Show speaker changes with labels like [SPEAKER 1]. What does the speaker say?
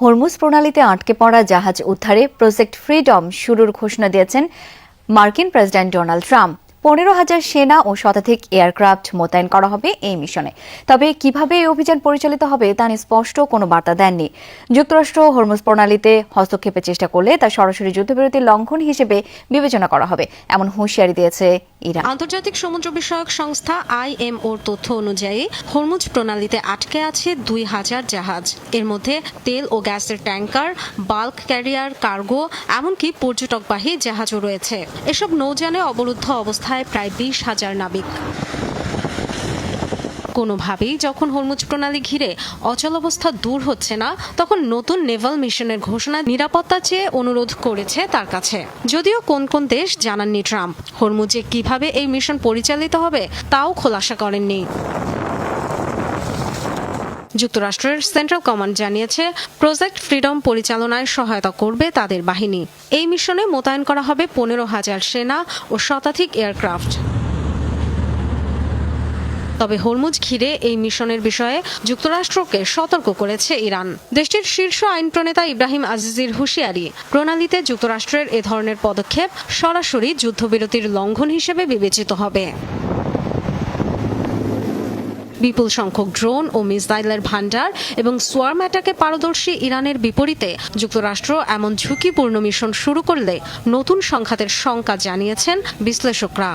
[SPEAKER 1] Hormuz প্রণালীতে আটকে পড়া জাহাজ উদ্ধারে প্রজেক্ট ফ্রিডম শুরুর ঘোষণা দিয়েছেন মার্কিন প্রেসিডেন্ট ডোনাল্ড ট্রাম্প। 15,000 সেনা ও শতাধিক এয়ারক্রাফট মোতায়েন করা হবে এই মিশনে। তবে কিভাবে এই অভিযান পরিচালিত হবে তা নিয়ে স্পষ্ট কোনো বার্তা দেননি। যুক্তরাষ্ট্র হরমুজ প্রণালীতে হস্তক্ষেপের চেষ্টা করলে তা সরাসরি যুদ্ধবিরতি লঙ্ঘন হিসেবে বিবেচনা করা হবে, এমন হুঁশিয়ারি দিয়েছে ইরান।
[SPEAKER 2] আন্তর্জাতিক সমুদ্র বিষয়ক সংস্থা IMOর তথ্য অনুযায়ী হরমুজ প্রণালীতে আটকে আছে 2,000 জাহাজ। এর মধ্যে তেল ও গ্যাসের ট্যাঙ্কার, বাল্ক ক্যারিয়ার, কার্গো, এমনকি পর্যটকবাহী জাহাজও রয়েছে। এসব নৌযানে অবরুদ্ধ অবস্থায় প্রায় 20,000 নাবিক। কোনোভাবেই যখন হরমুজ প্রণালী ঘিরে অচলাবস্থা দূর হচ্ছে না, তখন নতুন নেভাল মিশনের ঘোষণা নিরাপত্তা চেয়ে অনুরোধ করেছে তার কাছে। যদিও কোন কোন দেশ জানাননি ট্রাম্প। হরমুজে কিভাবে এই মিশন পরিচালিত হবে তাও খোলাসা করেননি। যুক্তরাষ্ট্রের সেন্ট্রাল কমান্ড জানিয়েছে প্রজেক্ট ফ্রিডম পরিচালনায় সহায়তা করবে তাদের বাহিনী। এই মিশনে মোতায়েন করা হবে 15,000 সেনা ও শতাধিক এয়ারক্রাফট। তবে হরমুজ ঘিরে এই মিশনের বিষয়ে যুক্তরাষ্ট্রকে সতর্ক করেছে ইরান। দেশটির শীর্ষ আইন প্রণেতা ইব্রাহিম আজিজির হুঁশিয়ারি, প্রণালীতে যুক্তরাষ্ট্রের এ ধরনের পদক্ষেপ সরাসরি যুদ্ধবিরতির লঙ্ঘন হিসেবে বিবেচিত হবে। বিপুল সংখ্যক ড্রোন ও মিসাইলের ভান্ডার এবং সোয়ার্ম অ্যাটাকে পারদর্শী ইরানের বিপরীতে যুক্তরাষ্ট্র এমন ঝুঁকিপূর্ণ মিশন শুরু করলে নতুন সংঘাতের শঙ্কা জানিয়েছেন বিশ্লেষকরা।